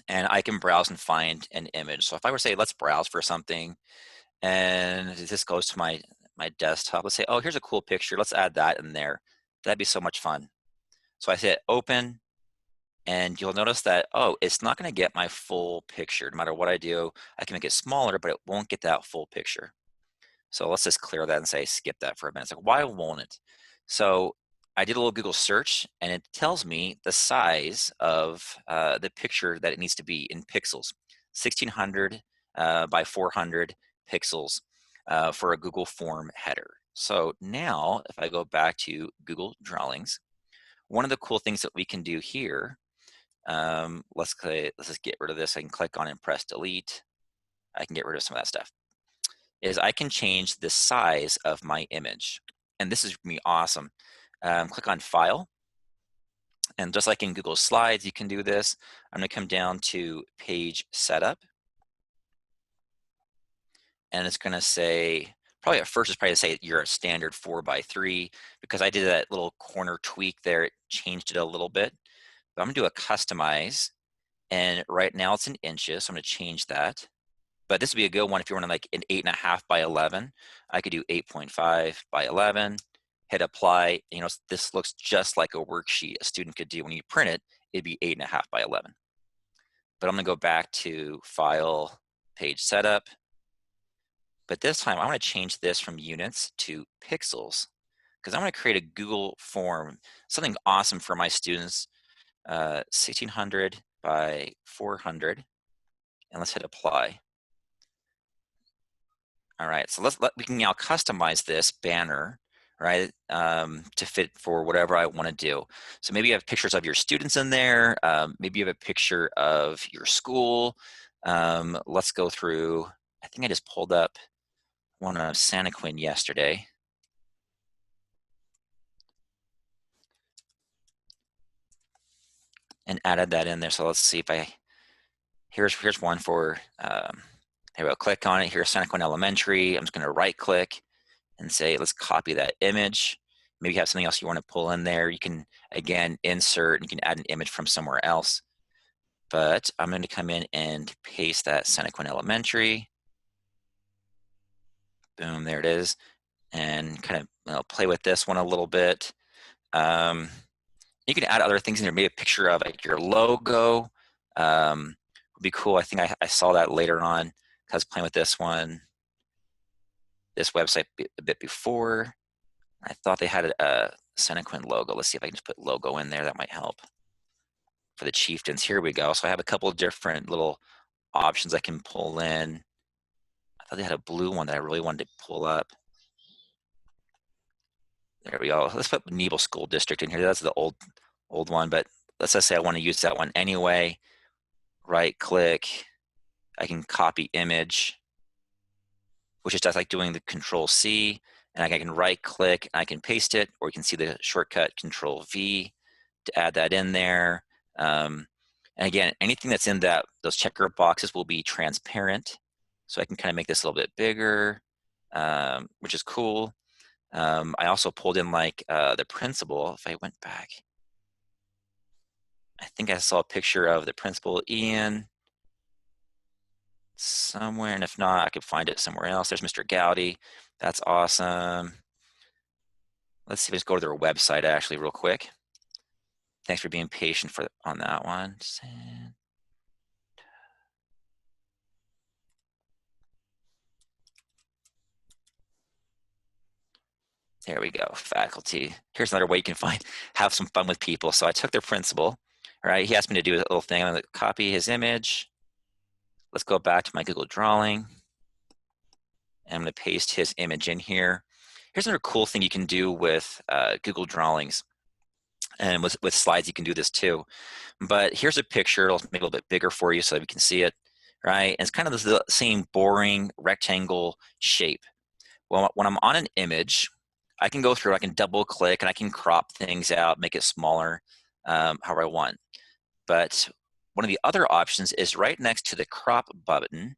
and I can browse and find an image. So if I were to say, let's browse for something, and this goes to my desktop, let's say, oh, here's a cool picture, let's add that in there. That'd be so much fun. So I hit open, and you'll notice that, oh, it's not going to get my full picture. No matter what I do, I can make it smaller, but it won't get that full picture. So let's just clear that and say, skip that for a minute. It's like, why won't it? So I did a little Google search, and it tells me the size of the picture that it needs to be in pixels, 1600 by 400 pixels for a Google form header. So now if I go back to Google Drawings, one of the cool things that we can do here, let's just get rid of this. I can click on it and press delete. I can get rid of some of that stuff. Is I can change the size of my image. And this is going to be awesome. Click on File. And just like in Google Slides, you can do this. I'm going to come down to Page Setup. And it's going to say, probably at first, it's probably to say you're a standard 4:3, because I did that little corner tweak there. It changed it a little bit. But I'm going to do a Customize. And right now it's in inches, so I'm going to change that. But this would be a good one if you want like an 8.5 by 11. I could do 8.5 by 11, hit apply. You know, this looks just like a worksheet a student could do. When you print it, it'd be 8.5 by 11. But I'm gonna go back to File, Page Setup. But this time I wanna change this from units to pixels, because I wanna create a Google form, something awesome for my students, 1600 by 400, and let's hit apply. All right, so we can now customize this banner, right, to fit for whatever I want to do. So maybe you have pictures of your students in there. Maybe you have a picture of your school. Let's go through. I think I just pulled up one of Santa Quinn yesterday. And added that in there. So let's see if here's one for, here we go, click on it. Here's Santa Quinn Elementary. I'm just going to right click and say, let's copy that image. Maybe you have something else you want to pull in there. You can, again, insert, and you can add an image from somewhere else. But I'm going to come in and paste that Santa Quinn Elementary. Boom, there it is. And kind of play with this one a little bit. You can add other things in there, maybe a picture of like your logo. Would be cool. I think I saw that later on. I was playing with this one, this website a bit before. I thought they had a Santa Quinn logo. Let's see if I can just put logo in there. That might help. For the chieftains, here we go. So I have a couple of different little options I can pull in. I thought they had a blue one that I really wanted to pull up. There we go. Let's put Nebo School District in here. That's the old one, but let's just say I want to use that one anyway. Right click. I can copy image, which is just like doing the Control C, and I can right click and I can paste it, or you can see the shortcut Control V to add that in there. And again, anything that's in those checker boxes will be transparent. So I can kind of make this a little bit bigger, which is cool. I also pulled in like the principal. If I went back, I think I saw a picture of the principal, Ian, somewhere, and if not, I could find it somewhere else. There's Mr. Gowdy. That's awesome. Let's see if I just go to their website actually real quick. Thanks for being patient on that one. There we go, faculty. Here's another way you can have some fun with people. So I took their principal, right? He asked me to do a little thing. I'm gonna copy his image. Let's go back to my Google Drawing. And I'm gonna paste his image in here. Here's another cool thing you can do with Google Drawings. And with slides, you can do this too. But here's a picture. I'll make it a little bit bigger for you so that we can see it, right? And it's kind of the same boring rectangle shape. Well, when I'm on an image, I can go through, I can double click, and I can crop things out, make it smaller, however I want. But one of the other options is right next to the crop button,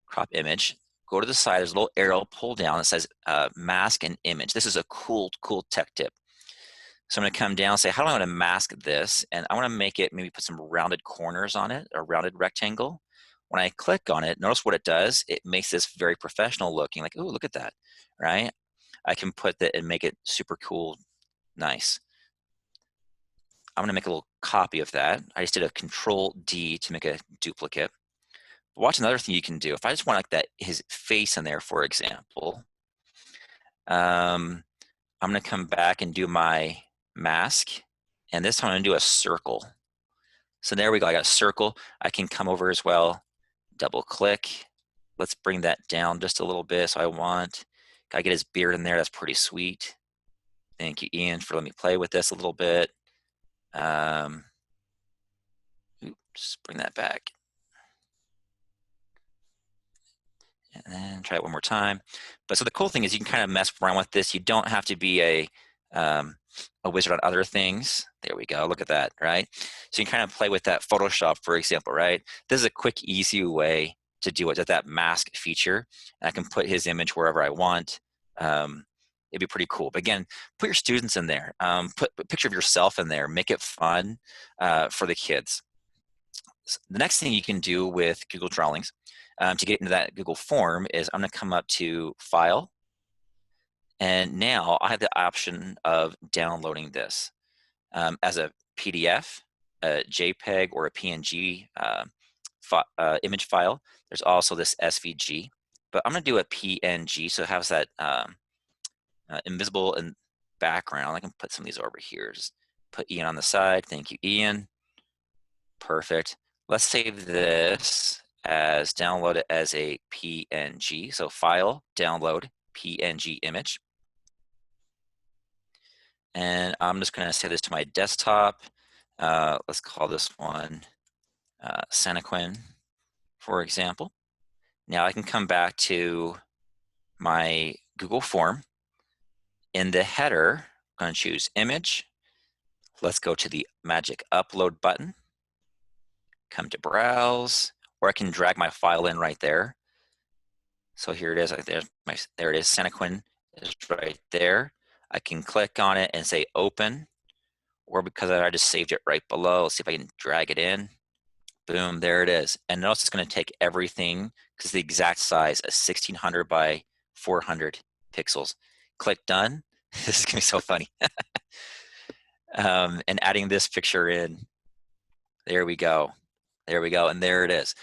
crop image, go to the side, there's a little arrow, pull down, it says mask and image. This is a cool tech tip. So I'm going to come down and say, how do I want to mask this? And I want to make it, maybe put some rounded corners on it, a rounded rectangle. When I click on it, notice what it does. It makes this very professional looking, like, oh, look at that, right? I can put that and make it super cool, nice. I'm going to make a little copy of that. I just did a Control D to make a duplicate. But watch another thing you can do. If I just want like that, his face in there, for example, I'm going to come back and do my mask. And this time I'm going to do a circle. So there we go. I got a circle. I can come over as well, double click. Let's bring that down just a little bit. So gotta get his beard in there. That's pretty sweet. Thank you, Ian, for letting me play with this a little bit. Oops, bring that back. And then try it one more time. But so the cool thing is you can kind of mess around with this. You don't have to be a wizard on other things. There we go. Look at that, right? So you can kind of play with that Photoshop, for example, right? This is a quick, easy way to do it, with that mask feature. And I can put his image wherever I want. It'd be pretty cool. But again, put your students in there. Put a picture of yourself in there. Make it fun for the kids. So the next thing you can do with Google Drawings to get into that Google form is I'm going to come up to File. And now I have the option of downloading this as a PDF, a JPEG, or a PNG image file. There's also this SVG, but I'm going to do a PNG, so it has that invisible and background. I can put some of these over here. Just put Ian on the side. Thank you, Ian. Perfect. Let's save this as download it as a PNG. So File, Download, PNG Image. And I'm just going to save this to my desktop. Let's call this one Senequin, for example. Now I can come back to my Google form. In the header, I'm going to choose Image. Let's go to the magic Upload button. Come to Browse, or I can drag my file in right there. So here it is. There it is. Senequin is right there. I can click on it and say Open, or because I just saved it right below, let's see if I can drag it in. Boom, there it is. And notice it's going to take everything, because the exact size, a 1600 by 400 pixels. Click Done. This is going to be so funny. And adding this picture in. There we go. There we go. And there it is.